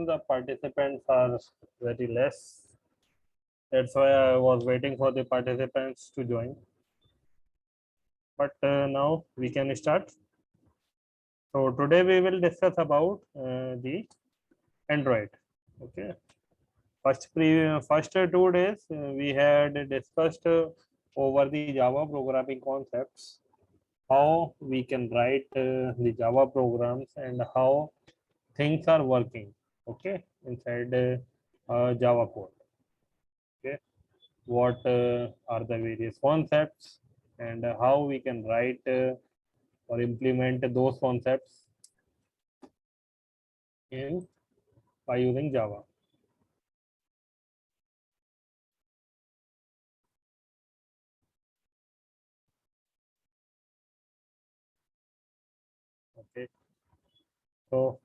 the participants are very less. That's why I was waiting for the participants to join. But now we can start. So today we will discuss about the Android. Okay. First 2 days we had discussed over the Java programming concepts, how we can write the Java programs and how things are working. Okay, inside Java code. Okay, what are the various concepts and how we can write or implement those concepts in by using Java. Okay, so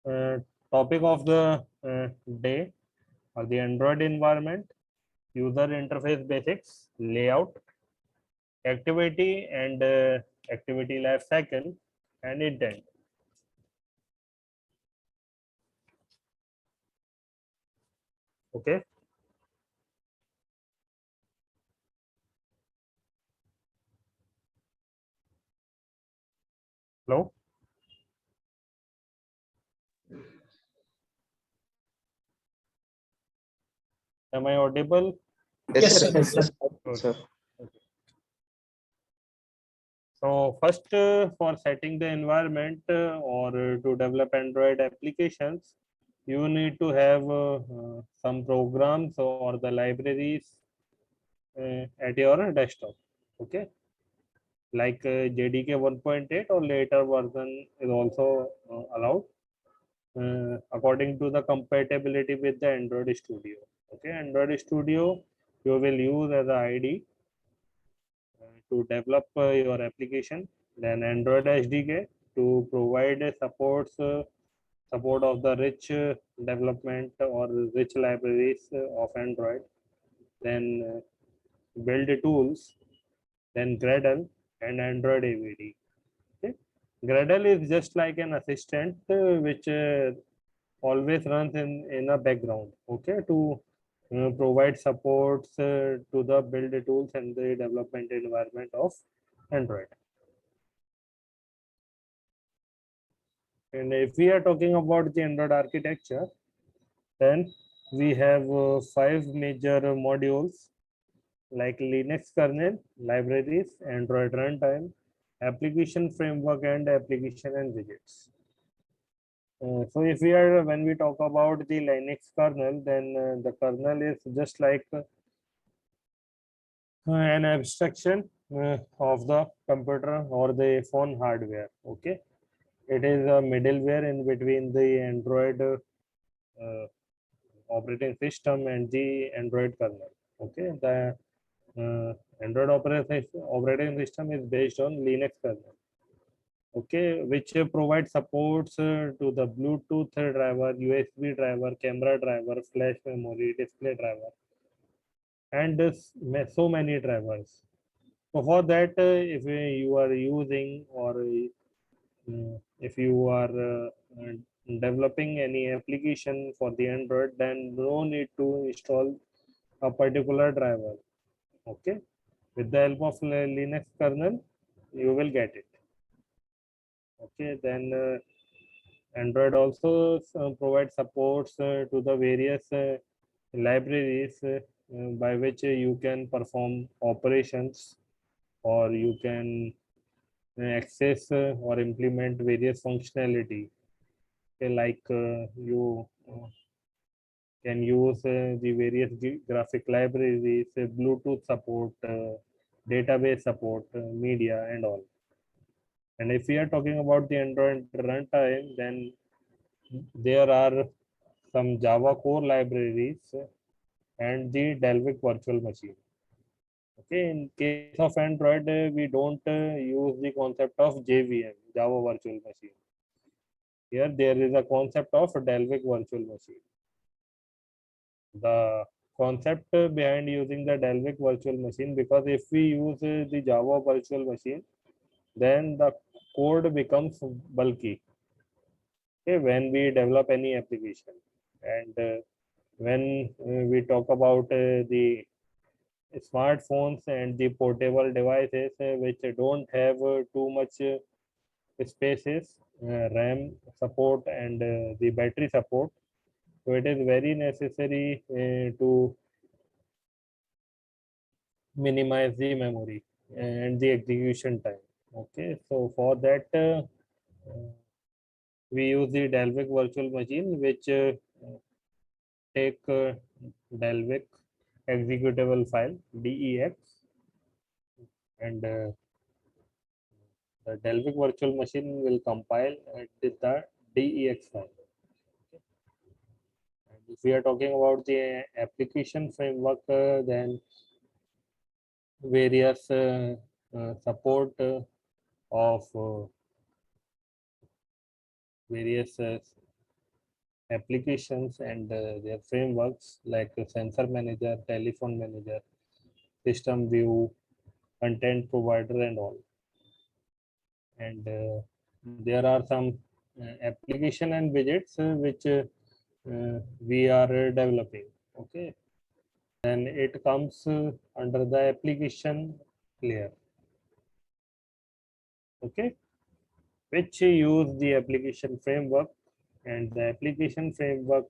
uh, topic of the day are the Android environment, user interface basics, layout, activity and activity life cycle, and intent. Okay. Hello. Am I audible? Yes, sir. Yes, sir. Good. Sir. Okay. So first, for setting the environment or to develop Android applications, you need to have some programs or the libraries at your desktop. Okay, like JDK 1.8 or later version is also allowed according to the compatibility with the Android Studio. Okay, Android Studio you will use as a ID to develop your application. Then Android SDK to provide support of the rich development or rich libraries of Android. Then build tools. Then Gradle and Android AVD. Okay. Gradle is just like an assistant which always runs in a background. Okay, to provide supports to the build tools and the development environment of Android. And if we are talking about the Android architecture, then we have 5 major modules like Linux kernel, libraries, Android runtime, application framework, and application and widgets. So if we are when we talk about the Linux kernel, then the kernel is just like an abstraction of the computer or the phone hardware. Okay, it is a middleware in between the Android operating system and the Android kernel. Okay, the Android operating system is based on Linux kernel. Okay, which provides supports to the Bluetooth driver, USB driver, camera driver, flash memory, display driver, and so many drivers. So for that, if you are using or if you are developing any application for the Android, then no need to install a particular driver. Okay, with the help of Linux kernel, you will get it. Okay, then Android also provides supports to the various libraries by which you can perform operations or you can access or implement various functionality. Okay, like you can use the various graphic libraries, Bluetooth support, database support, media, and all. And if we are talking about the Android runtime, then there are some Java core libraries and the Dalvik virtual machine. Okay, in case of Android, we don't use the concept of JVM, Java virtual machine. Here, there is a concept of Dalvik virtual machine. The concept behind using the Dalvik virtual machine, because if we use the Java virtual machine, then the code becomes bulky. Okay, when we develop any application, and when we talk about the smartphones and the portable devices which don't have too much spaces, RAM support, and the battery support. So it is very necessary to minimize the memory and the execution time. Okay, so for that we use the Dalvik virtual machine, which take Dalvik executable file DEX, and the Dalvik virtual machine will compile the DEX file. And if we are talking about the application framework, then various support of various applications and their frameworks like sensor manager, telephone manager, system view, content provider, and all. And there are some application and widgets which we are developing. Okay, then it comes under the application layer. Okay, which use the application framework, and the application framework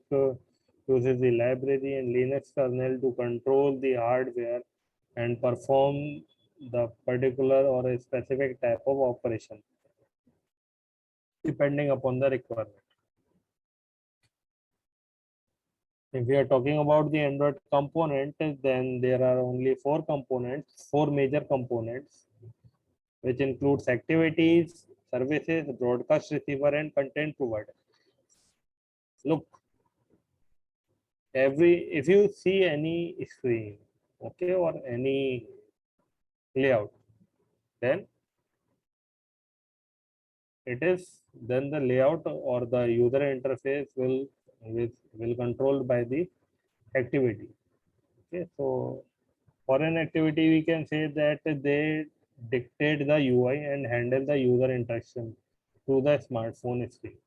uses the library and Linux kernel to control the hardware and perform the particular or a specific type of operation depending upon the requirement. If we are talking about the Android component, then there are only four components, four major components, which includes activities, services, broadcast receiver, and content provider. Look, if you see any screen, okay, or any layout, then the layout or the user interface will controlled by the activity. Okay, so for an activity we can say that they dictate the UI and handle the user interaction through the smartphone screen.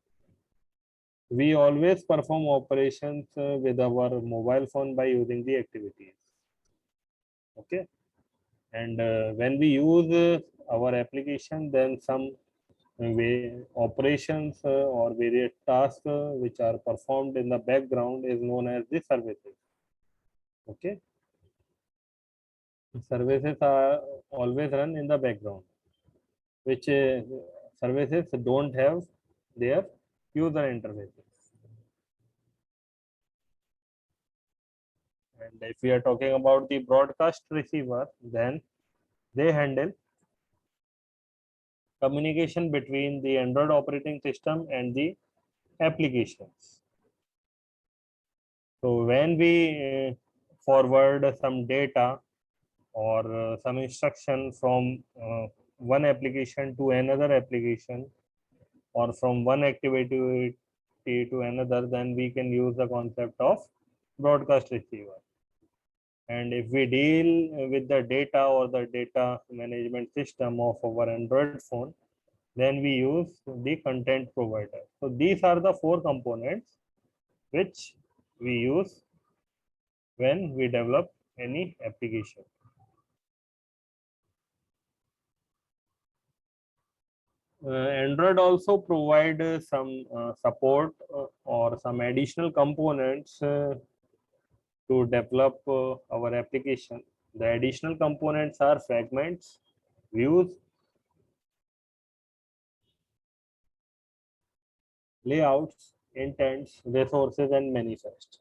We always perform operations with our mobile phone by using the activities. Okay, and when we use our application, then some way operations or various tasks which are performed in the background is known as the services. Okay, services are always run in the background, which services don't have their user interfaces. And if we are talking about the broadcast receiver, then they handle communication between the Android operating system and the applications. So when we forward some data or some instruction from one application to another application, or from one activity to another, then we can use the concept of broadcast receiver. And if we deal with the data or the data management system of our Android phone, then we use the content provider. So these are the four components which we use when we develop any application. Android also provide some support or some additional components to develop our application. The additional components are fragments, views, layouts, intents, resources, and manifest.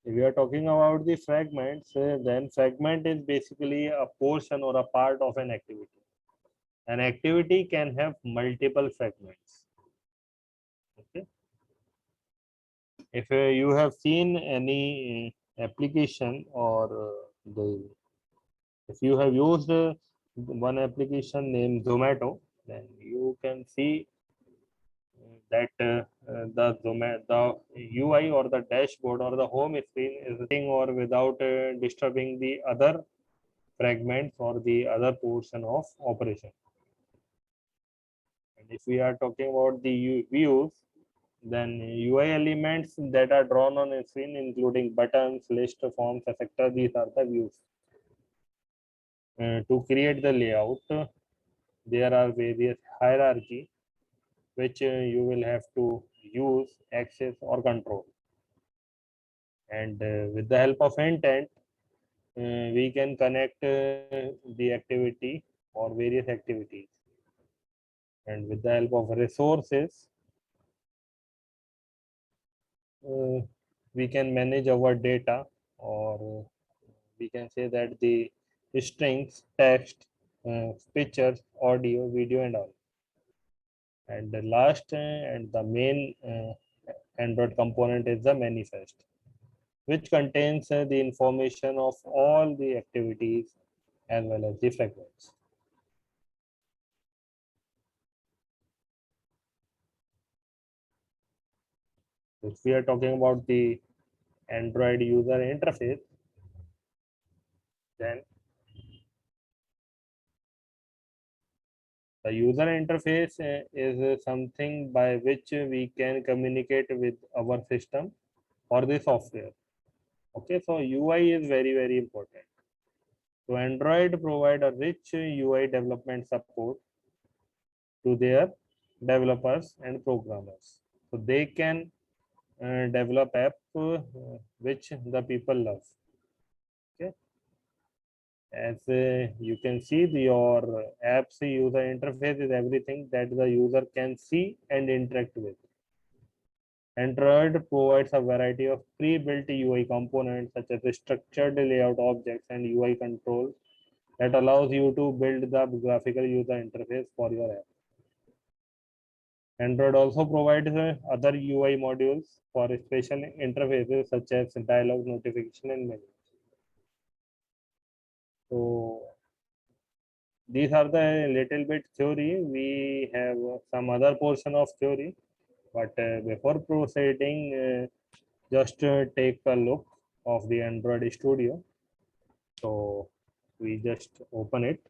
If we are talking about the fragments, then fragment is basically a portion or a part of an activity. An activity can have multiple fragments. Okay. If you have seen any application or if you have used one application named Zomato, then you can see that the UI or the dashboard or the home screen is running or without disturbing the other fragments or the other portion of operation. And if we are talking about the views, then UI elements that are drawn on a screen, including buttons, list, forms, etc. These are the views. To create the layout, there are various hierarchy which you will have to use, access, or control. And with the help of intent, we can connect the activity or various activities. And with the help of resources, we can manage our data, or we can say that the strings, text, pictures, audio, video, and all. And the last and the main Android component is the manifest, which contains the information of all the activities as well as the fragments. If we are talking about the Android user interface, then the user interface is something by which we can communicate with our system or the software. Okay, so UI is very important. So Android provide a rich UI development support to their developers and programmers. So they can develop app which the people love. Okay, as you can see, your app's user interface is everything that the user can see and interact with. Android provides a variety of pre-built UI components such as structured layout objects and UI controls that allows you to build the graphical user interface for your app. Android also provides other UI modules for special interfaces such as dialog, notification, and menu. So these are the little bit theory. We have some other portion of theory, but before proceeding, just take a look of the Android Studio. So we just open it,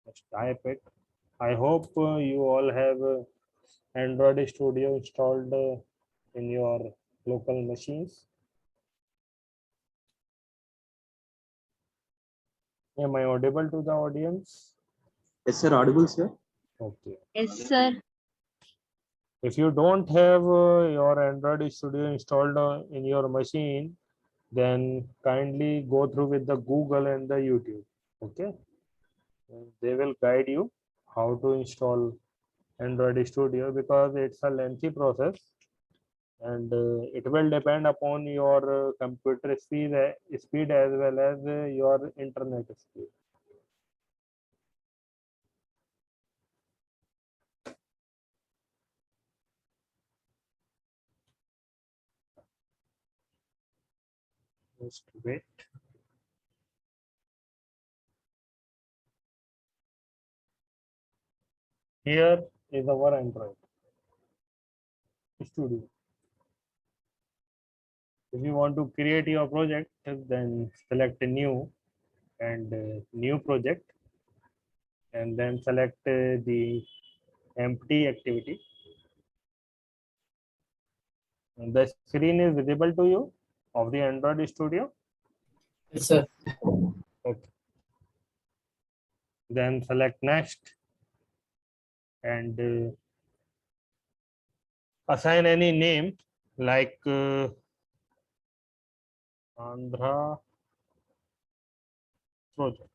just type it. I hope you all have Android Studio installed in your local machines. Am I audible to the audience? Yes, sir. Audible, sir. Okay. Yes, sir. If you don't have your Android Studio installed in your machine, then kindly go through with the Google and the YouTube. Okay. They will guide you how to install Android Studio because it's a lengthy process, and it will depend upon your computer speed as well as your internet speed. Just wait. Here is our Android Studio. If you want to create your project, then select new and new project, and then select the empty activity. And the screen is visible to you of the Android Studio. Yes, sir. Okay. Then select next and assign any name like Andhra project.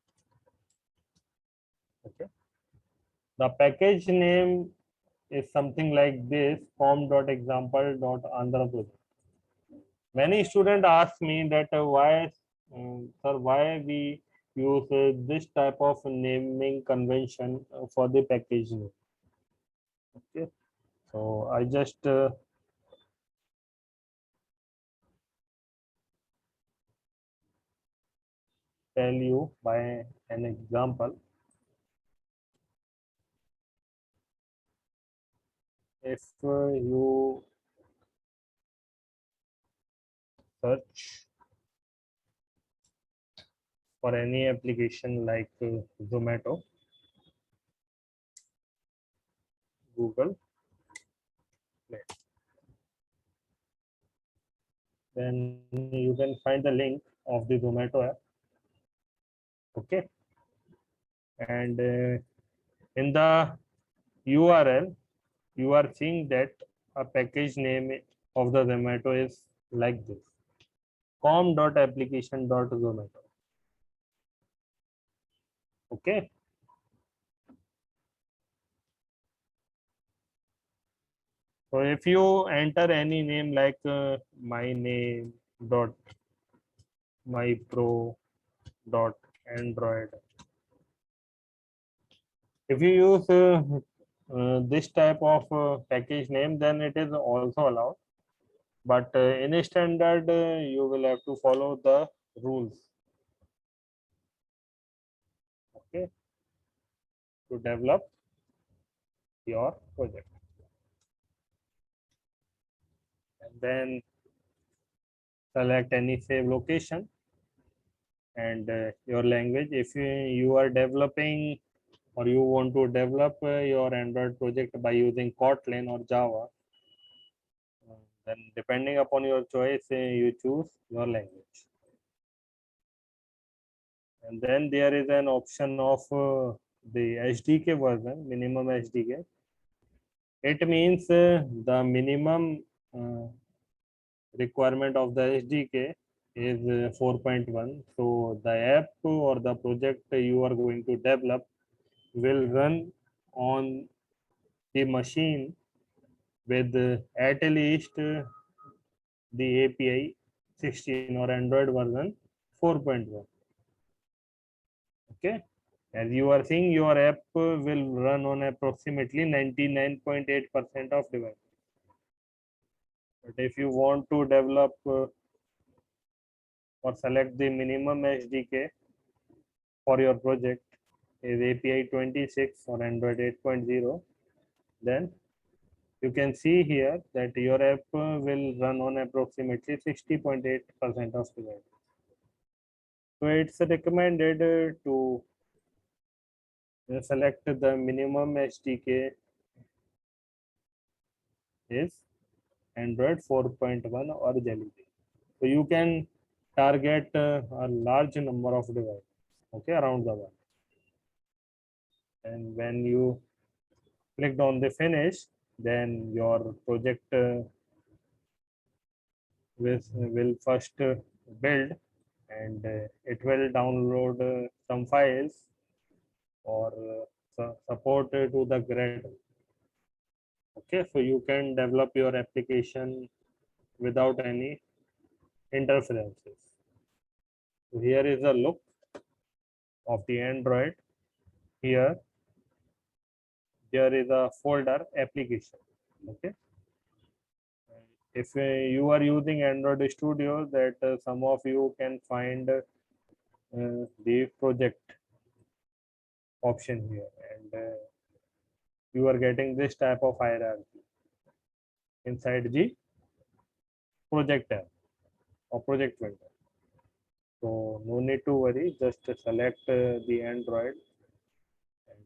Okay. The package name is something like this: form.example.andhra project. Many students ask me that sir, why we use this type of naming convention for the package name. Okay, so I just tell you by an example. If you search for any application like Zomato, Google Play. Then you can find the link of the Zomato app. Okay, and in the URL, you are seeing that a package name of the Zomato is like this: com.application.zomato. Okay. So if you enter any name like my name dot my pro dot android, if you use this type of package name, then it is also allowed. But in a standard, you will have to follow the rules. Okay, to develop your project. And then select any save location and your language. If you are developing or you want to develop your Android project by using Kotlin or Java, then depending upon your choice, you choose your language. And then there is an option of the SDK version, minimum SDK. It means the minimum requirement of the SDK is 4.1. So the app or the project you are going to develop will run on the machine with at least the API 16 or Android version 4.1. Okay, as you are seeing, your app will run on approximately 99.8% of devices. But if you want to develop or select the minimum SDK for your project is API 26 or Android 8.0, then you can see here that your app will run on approximately 60.8% of devices. So it's recommended to select the minimum SDK is Android 4.1 or Jelly Bean. So you can target a large number of devices, okay, around the world. And when you clicked on the finish, then your project will first build, and it will download some files or support to the Gradle. Okay, so you can develop your application without any interferences. So here is a look of the Android. Here there is a folder application. Okay, if you are using Android Studio, that some of you can find the project option here, and you are getting this type of hierarchy inside the project tab or project window. So no need to worry, just select the Android and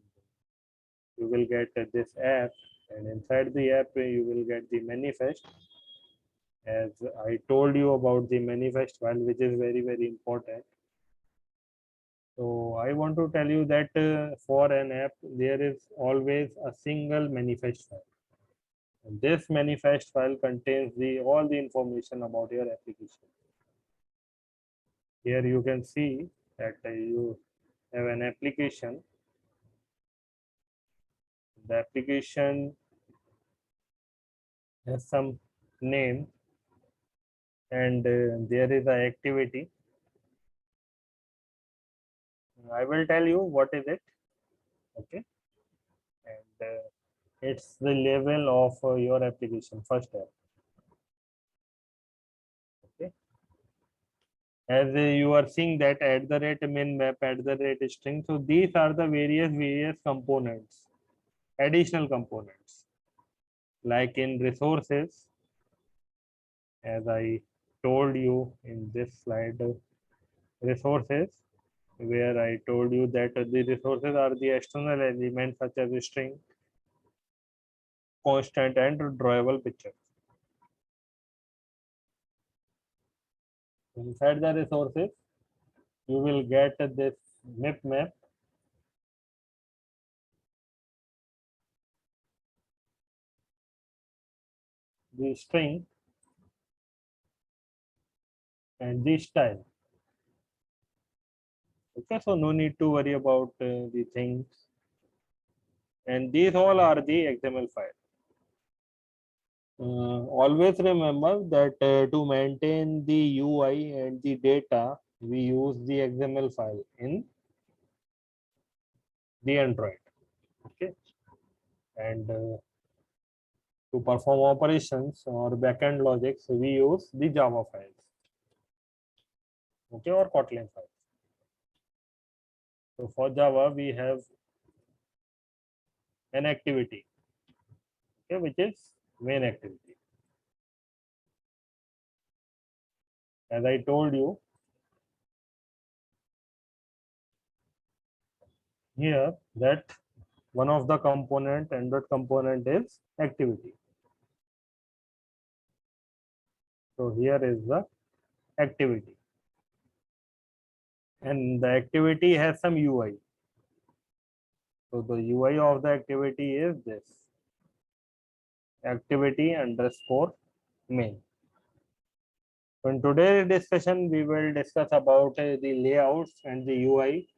you will get this app, and inside the app you will get the manifest. As I told you about the manifest file, which is very important. So I want to tell you that for an app there is always a single manifest file. And this manifest file contains all the information about your application. Here you can see that you have an application. The application has some name, and there is an activity. I will tell you what is it. Okay, and it's the level of your application first step. Okay, as you are seeing that at the rate min map, at the rate string, so these are the various components, additional components, like in resources, as I told you in this slide, resources, where I told you that the resources are the external elements such as a string, constant and drawable picture. Inside the resources, you will get this MIP map, the string, and the style. Okay, so no need to worry about the things. And these all are the XML file. Always remember that to maintain the UI and the data, we use the XML file in the Android. Okay, and to perform operations or backend logics, we use the Java files. Okay, or Kotlin files. So for Java, we have an activity, okay, which is main activity. As I told you, here that one of the component, Android component, is activity. So here is the activity, and the activity has some UI. So the UI of the activity is this: activity underscore main. So in today's discussion, we will discuss about the layouts and the UI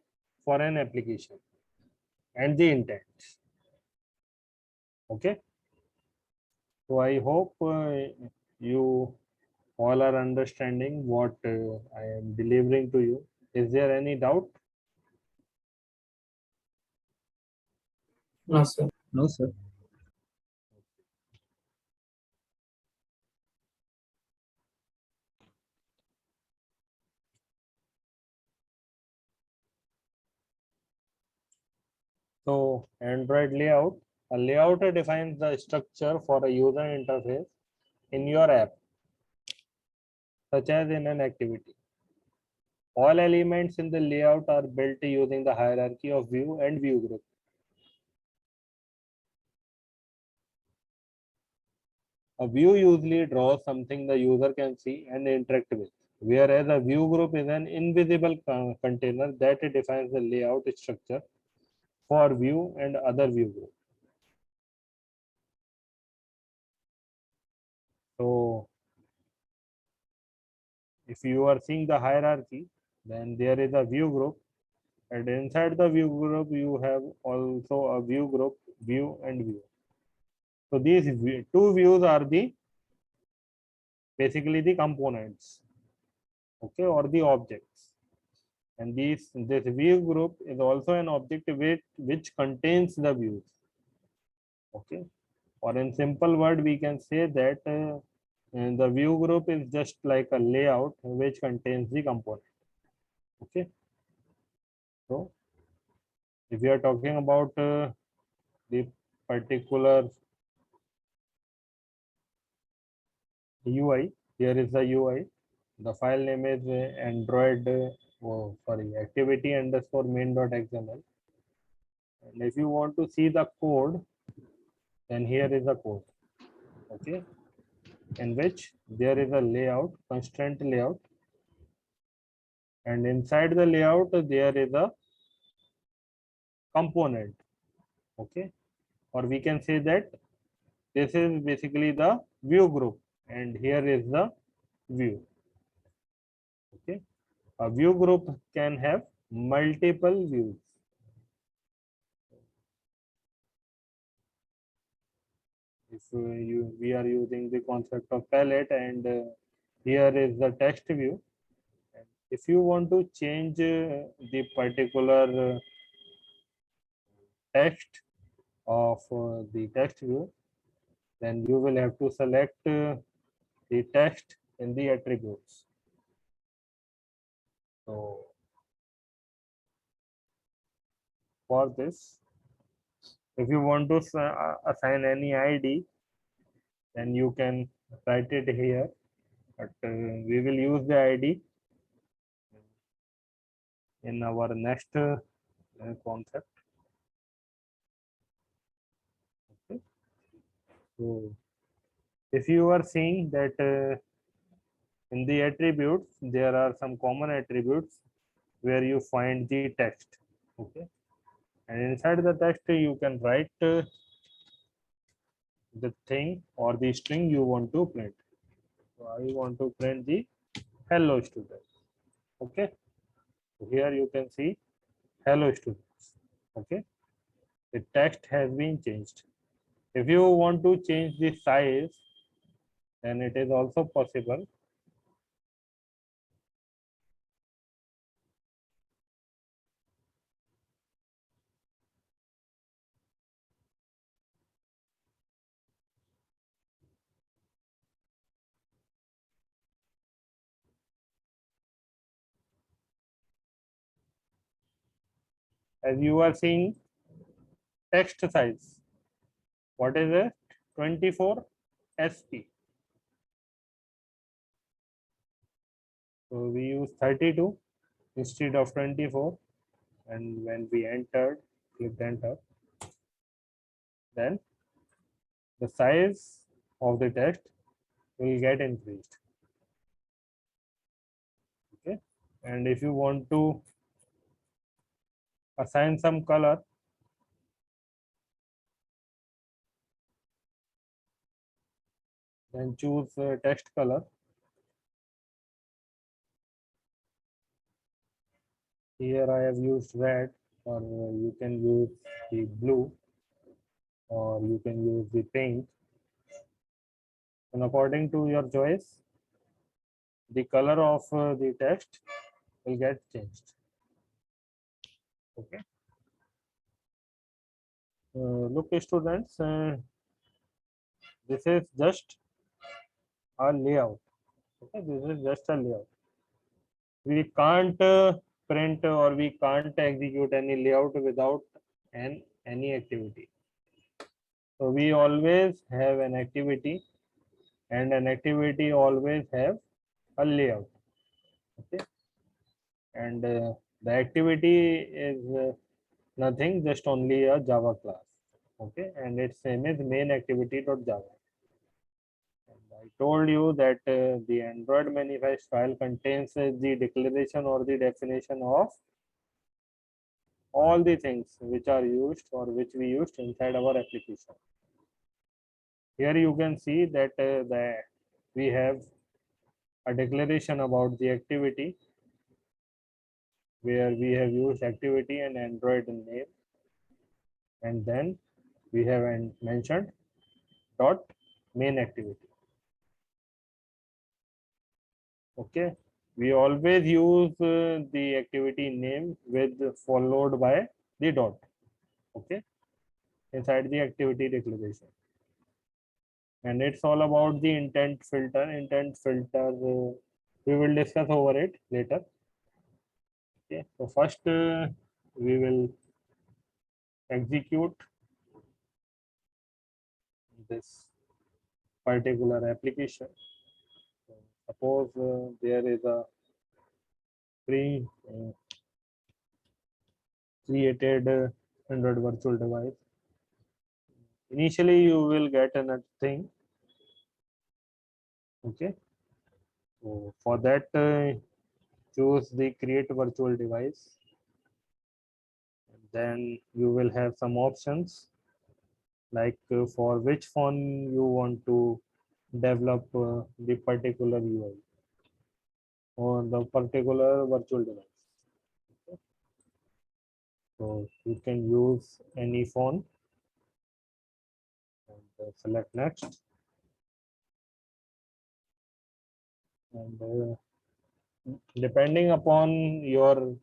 for an application and the intent. Okay. So I hope you all are understanding what I am delivering to you. Is there any doubt? No, sir. No, sir. So Android layout, a layout defines the structure for a user interface in your app, such as in an activity. All elements in the layout are built using the hierarchy of view and view group. A view usually draws something the user can see and interact with, whereas a view group is an invisible container that defines the layout structure for view and other view group. So if you are seeing the hierarchy, then there is a view group, and inside the view group you have also a view group, view and view. So these two views are the basically the components, okay, or the objects. And this view group is also an object which contains the views. Okay, or in simple word, we can say that and the view group is just like a layout which contains the component. Okay, so if we are talking about the particular UI, here is the UI. The file name is Android, activity underscore main.xml. And if you want to see the code, then here is the code. Okay, in which there is a layout, constraint layout, and inside the layout there is a component. Okay, or we can say that this is basically the view group, and here is the view. Okay, a view group can have multiple views. If we are using the concept of palette, and here is the text view. And if you want to change the particular text of the text view, then you will have to select the text in the attributes. So for this, if you want to assign any ID, then you can write it here, but we will use the ID in our next concept. Okay. So if you are seeing that in the attributes, there are some common attributes where you find the text. Okay. And inside the text, you can write the thing or the string you want to print. So I want to print the hello student. Okay. So here you can see hello students. Okay. The text has been changed. If you want to change the size, then it is also possible. As you are seeing text size, what is it? 24 SP. So we use 32 instead of 24, and when we entered, clicked enter, then the size of the text will get increased. Okay. And if you want to assign some color, then choose text color. Here I have used red, or you can use the blue, or you can use the pink. And according to your choice, the color of the text will get changed. Okay. Look, students, this is just a layout. Okay, this is just a layout. We can't print or we can't execute any layout without any activity. So we always have an activity, and an activity always have a layout. Okay, and the activity is nothing, just only a Java class. Okay, and its name is main activity.java. I told you that the Android manifest file contains the declaration or the definition of all the things which are used or which we used inside our application. Here you can see that we have a declaration about the activity where we have used activity and Android name, and then we have mentioned dot main activity. Okay, we always use the activity name with followed by the dot. Okay, inside the activity declaration, and it's all about the intent filter. Intent filter, we will discuss over it later. Okay, so first we will execute this particular application. So suppose there is a pre created Android virtual device. Initially, you will get another thing. Okay, so for that, choose the create virtual device. And then you will have some options like for which phone you want to develop the particular UI or the particular virtual device. Okay. So you can use any phone and select next. And depending upon your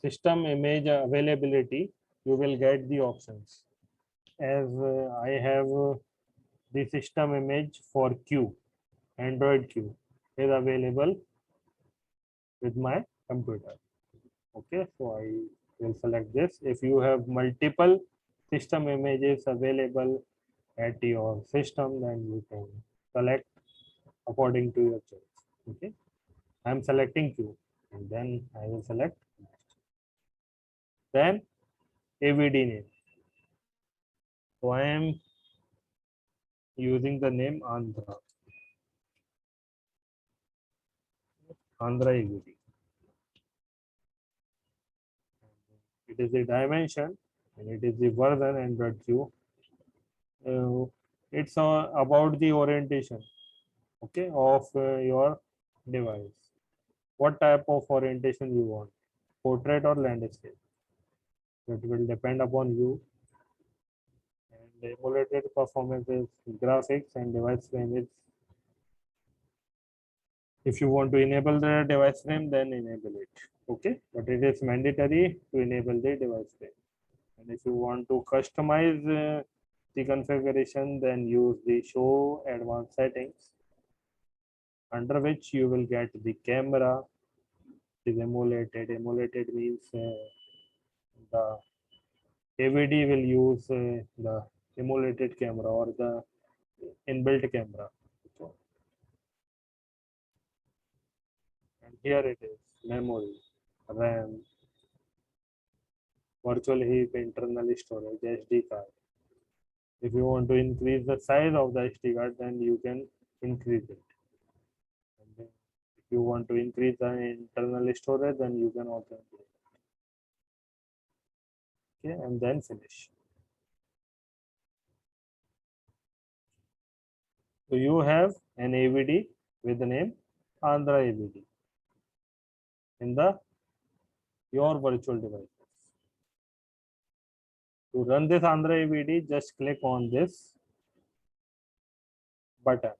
system image availability, you will get the options. As I have the system image for Q, Android Q is available with my computer. Okay, so I will select this. If you have multiple system images available at your system, then you can select according to your choice. Okay, I'm selecting Q, and then I will select next. Then AVD name. So I am using the name Andhra. Andhra AVD. It is the dimension and it is the version Android Q. It's about the orientation, okay, of your device. What type of orientation you want, portrait or landscape? It will depend upon you. And emulated performance is graphics and device frame is. If you want to enable the device frame, then enable it. Okay, but it is mandatory to enable the device frame. And if you want to customize the configuration, then use the show advanced settings, under which you will get the camera is emulated. Emulated means the AVD will use the emulated camera or the inbuilt camera. So, and here it is memory, RAM, virtual heap, internal storage, SD card. If you want to increase the size of the SD card, then you can increase it. And then if you want to increase the internal storage, then you can also increase it. Okay, and then finish. So you have an AVD with the name Andhra AVD in the your virtual devices. To run this Andhra AVD, just click on this button.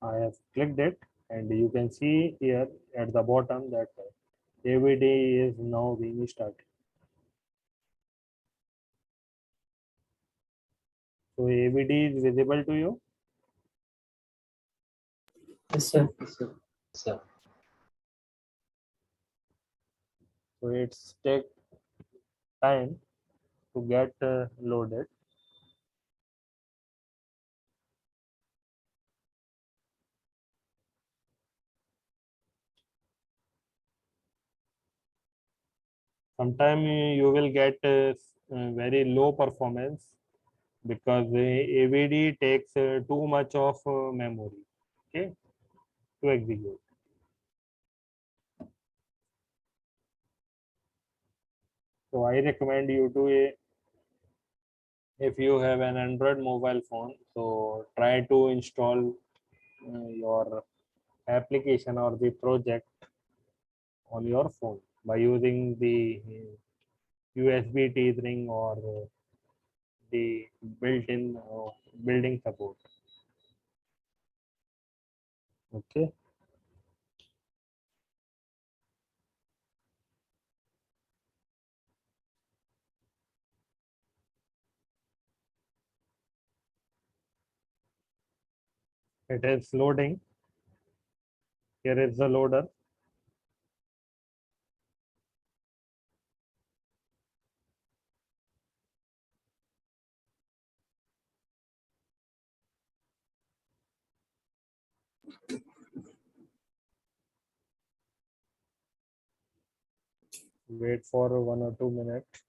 I have clicked it, and you can see here at the bottom that AVD is now being started. So AVD is visible to you. Yes, sir. Sir. So it's take time to get loaded. Sometime you will get very low performance because AVD takes too much of memory, okay, to execute. So I recommend you to, if you have an Android mobile phone, so try to install your application or the project on your phone by using the USB tethering or the built-in building support. Okay. It is loading. Here is the loader. Wait for 1 or 2 minutes.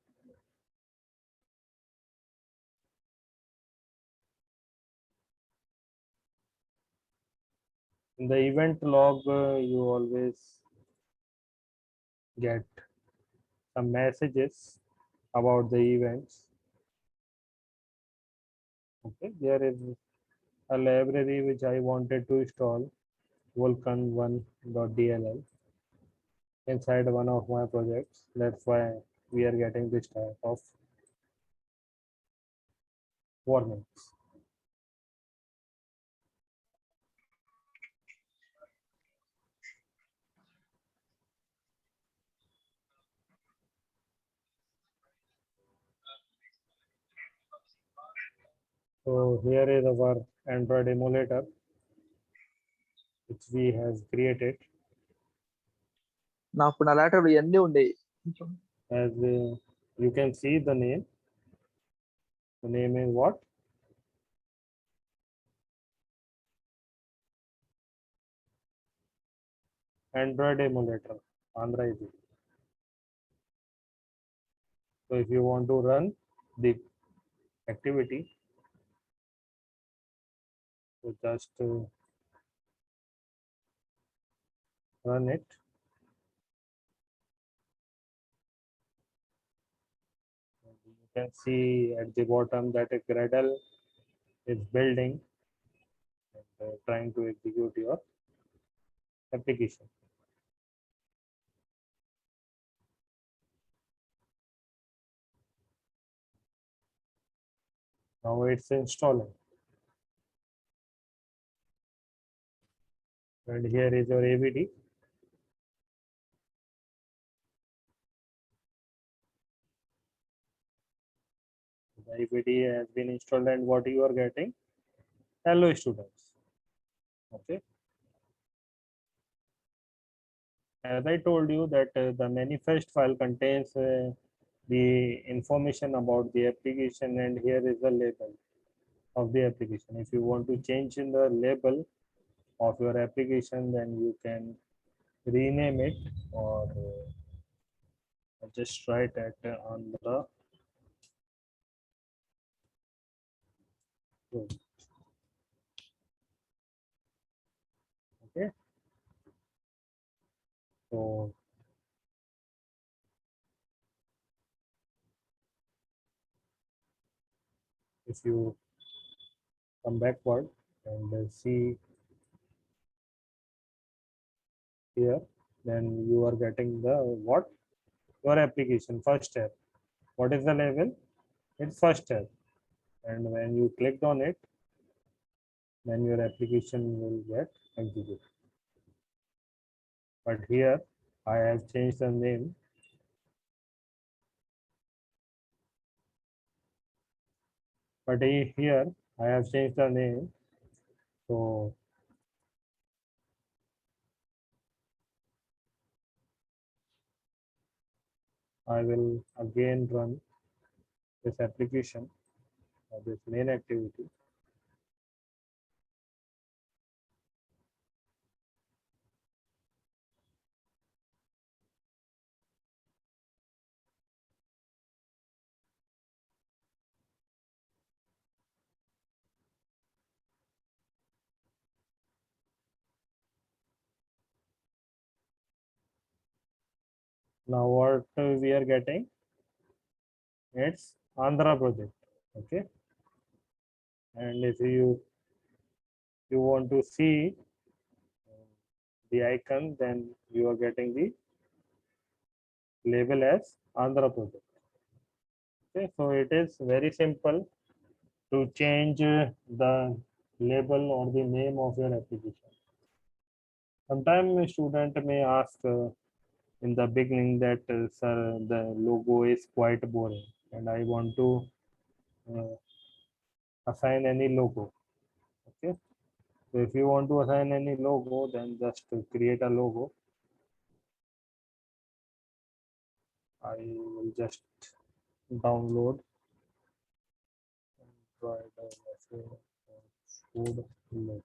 In the event log, you always get some messages about the events. Okay, there is a library which I wanted to install, Vulkan1.dll, inside one of my projects. That's why we are getting this type of warnings. So here is our Android emulator, which we have created. నాకు నా laptop ఇవన్నీ ఉండేవి. As you can see the name. The name is what? Android emulator, Andhra AVD. So if you want to run the activity, so just run it. And you can see at the bottom that a Gradle is building and trying to execute your application. Now it's installing. And here is your AVD. The AVD has been installed, and what you are getting? Hello students. Okay. As I told you that the manifest file contains the information about the application, and here is the label of the application. If you want to change in the label of your application, then you can rename it, or just write at Andhra Road. Okay. So if you come backward and see here, then you are getting the what? Your application first tab. What is the level? It's first tab. And when you clicked on it, then your application will get executed. But here I have changed the name. But here I have changed the name. So I will again run this application or this main activity. Now what we are getting? It's Andhra project. Okay. And if you want to see the icon, then you are getting the label as Andhra project. Okay, so it is very simple to change the label or the name of your application. Sometimes a student may ask in the beginning that sir, the logo is quite boring and I want to uh, assign any logo. Okay, so if you want to assign any logo, then just create a logo. I will just download Android food logo.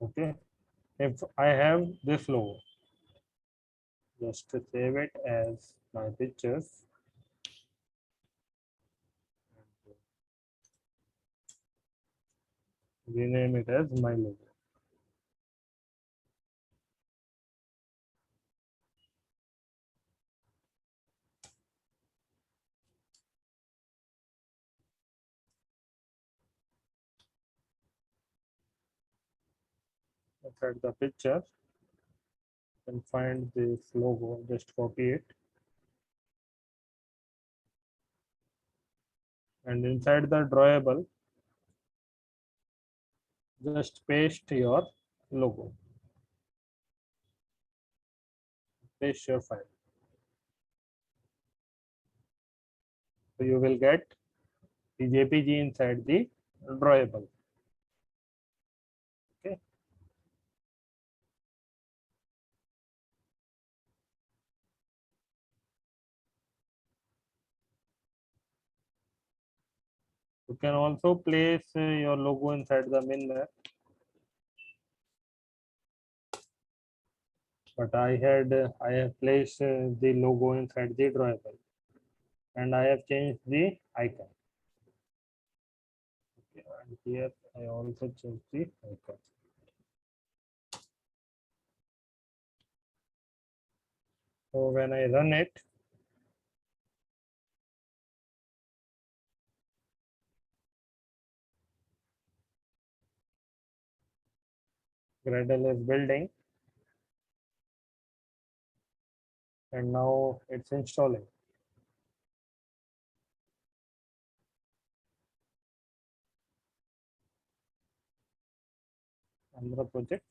Okay, if I have this logo, just to save it as my pictures. Rename it as my logo. Look at the picture and find this logo, just copy it. And inside the drawable, just paste your logo. Paste your file. So you will get the JPG inside the drawable. Okay. You can also place your logo inside the min map. But I have placed the logo inside the drawable, and I have changed the icon. Okay, and here I also changed the icon. So when I run it, Gradle is building, and now it's installing. Another project.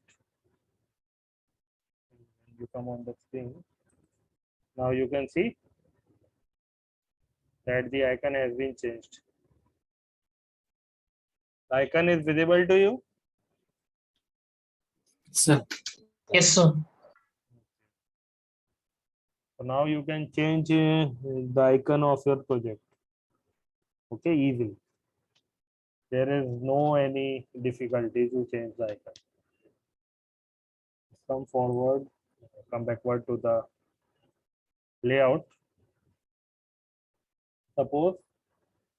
You come on the screen. Now you can see that the icon has been changed. The icon is visible to you. Sir. Yes, sir. So now you can change the icon of your project. Okay, easily. There is no any difficulty to change the icon. Come forward, come backward to the layout. Suppose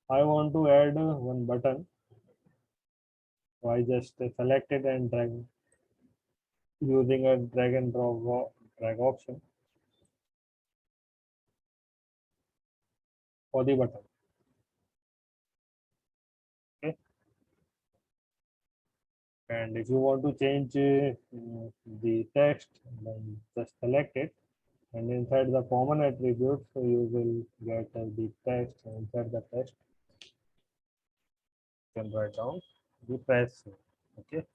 I want to add one button. So I just select it and drag using a drag and drag option for the button. Okay. And if you want to change the text, then just select it. And inside the common attributes, so you will get the text. Inside the text, you can write down the press. Okay.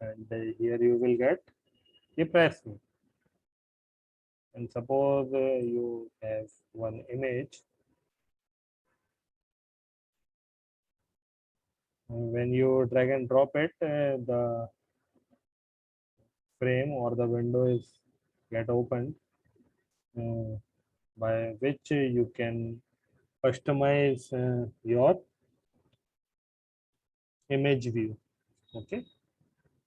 And here you will get the press. And suppose you have one image. When you drag and drop it, the frame or the window is get opened, by which you can customize your image view. Okay,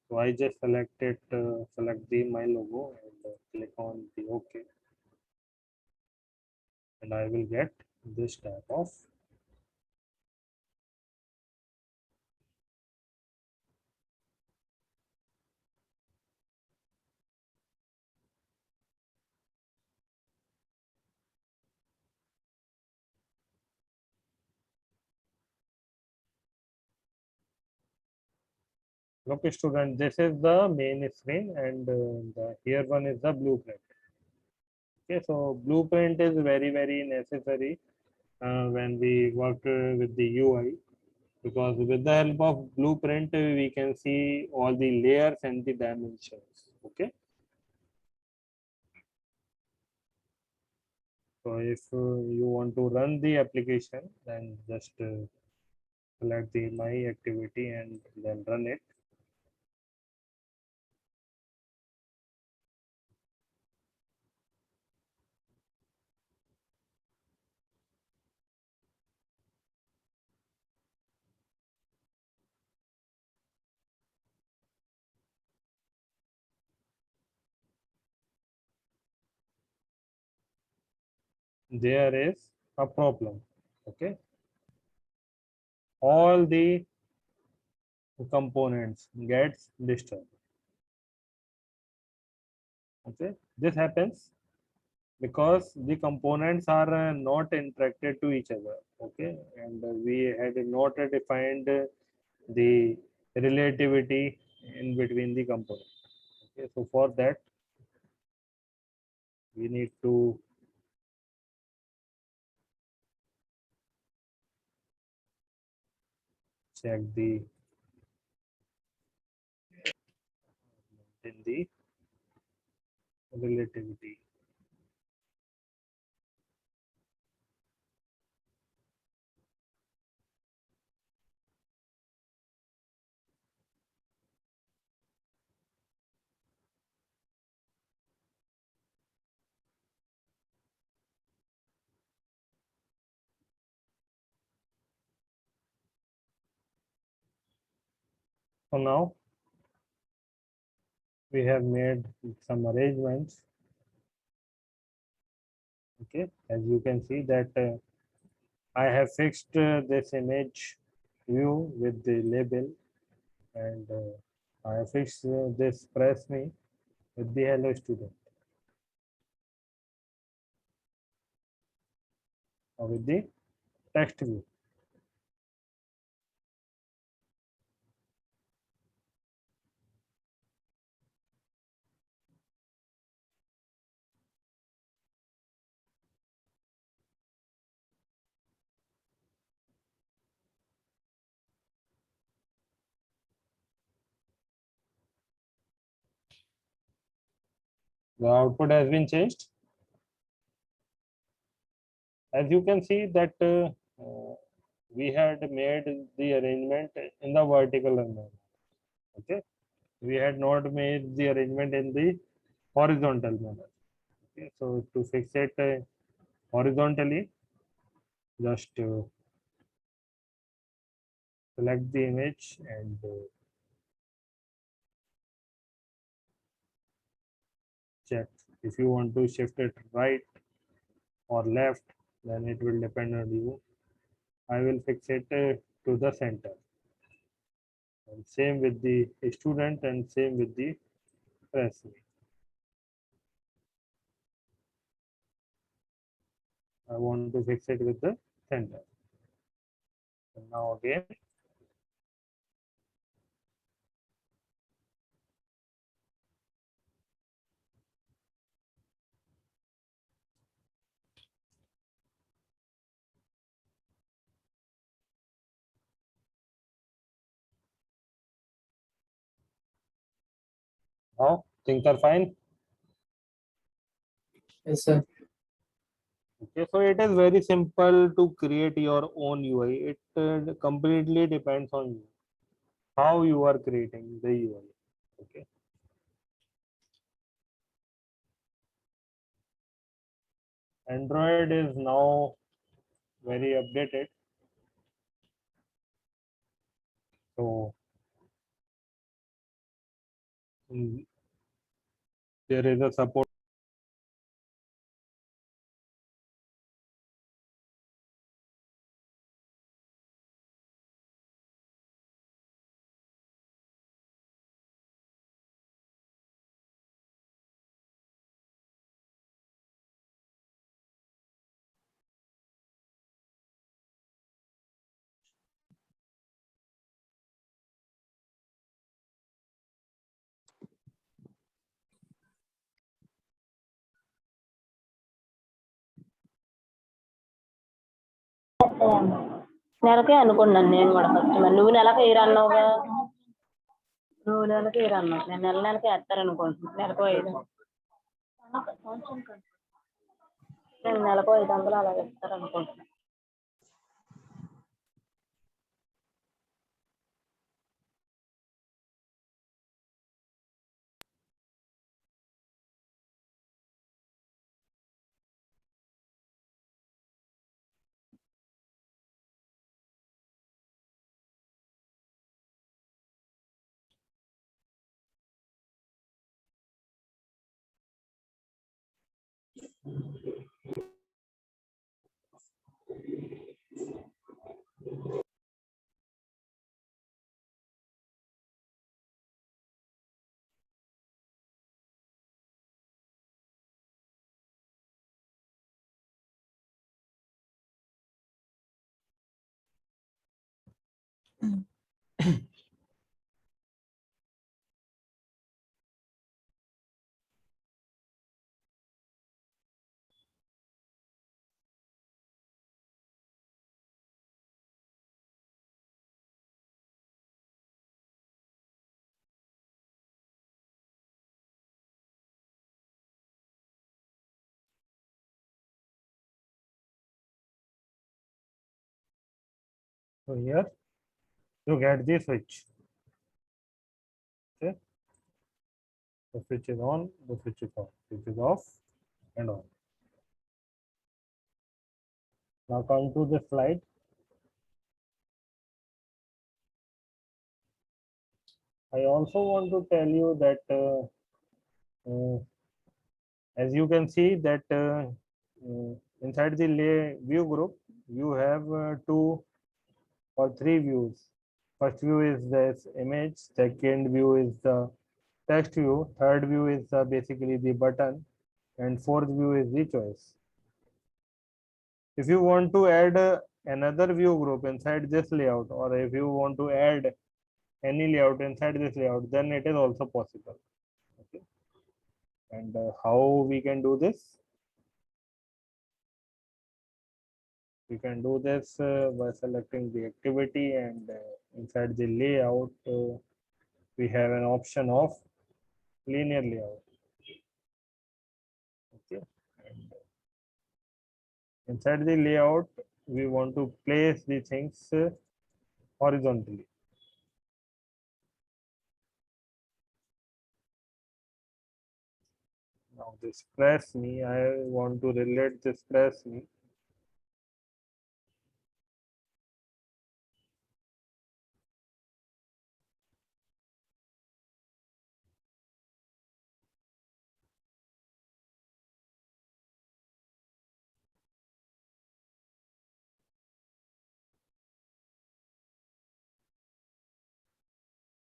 so I just select it, select the my logo and click on the OK, and I will get this type of okay student. This is the main screen, and the here one is the blueprint. Okay, so blueprint is very necessary when we work with the UI, because with the help of blueprint we can see all the layers and the dimensions. Okay, so if you want to run the application, then just select the my activity and then run it. There is a problem. Okay, all the components gets disturbed. Okay, this happens because the components are not interacted to each other. Okay, and we had not defined the relativity in between the components. Okay, so for that we need to check the in the relativity. So now we have made some arrangements. Okay, as you can see that I have fixed this image view with the label, and I have fixed this press me with the hello student, or with the text view. The output has been changed. As you can see that we had made the arrangement in the vertical manner. Okay, we had not made the arrangement in the horizontal manner. Okay, so to fix it horizontally, just select the image and check if you want to shift it right or left, then it will depend on you. I will fix it to the center, and same with the student and same with the press. I want to fix it with the center. And now again, now things are fine. Yes, sir. Okay, so it is very simple to create your own UI. It completely depends on you, how you are creating the UI. Okay. Android is now very updated. So mm, there is a support. నెలకే అనుకున్నాను నేను కూడా first మరి నువ్వు నెలకి వేయరు అన్నావుగా నువ్వు నెలకి వేయరు అన్నావు నేను నెలకి వేస్తారనుకుంటున్నాను నెలకు 5 నేను నెలకు 500 అలా ఇస్తారనుకుంటున్నాను So here you get the switch. Okay. The switch is on, the switch is off, switch is off and on. Now come to the slide. I also want to tell you that as you can see that inside the view group, you have two or three views. First view is this image, second view is the text view, third view is basically the button, and fourth view is the choice. If you want to add another view group inside this layout, or if you want to add any layout inside this layout, then it is also possible. Okay. And how we can do this? We can do this by selecting the activity, and inside the layout, we have an option of linear layout. Okay. And inside the layout, we want to place the things horizontally. Now this press me, I want to relate this press me.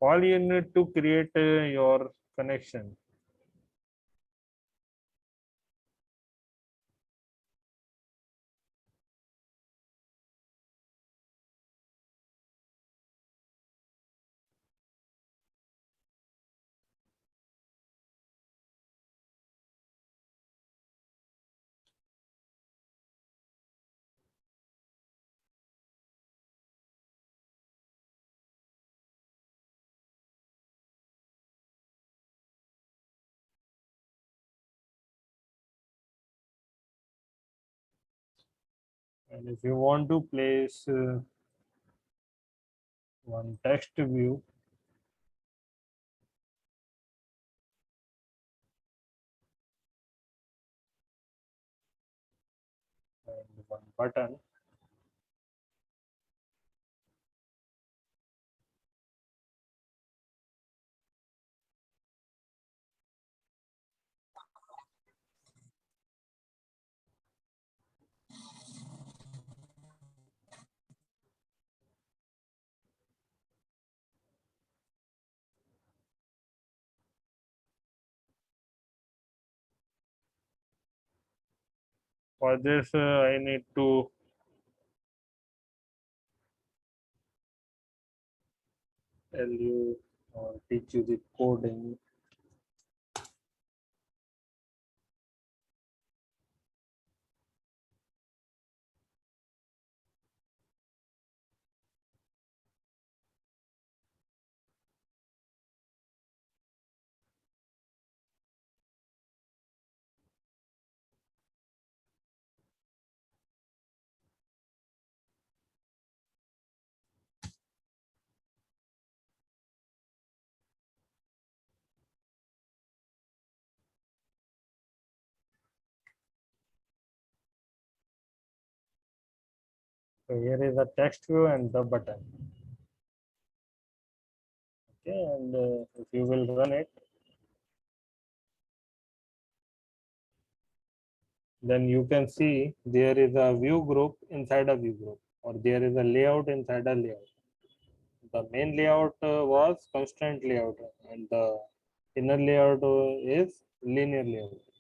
All you need to create your connection. And if you want to place one text view, and one button, for this I need to tell you or teach you the coding. So here is the text view and the button. Okay, and if you will run it, then you can see there is a view group inside a view group, or there is a layout inside a layout. The main layout was constraint layout, and the inner layout is linear layout.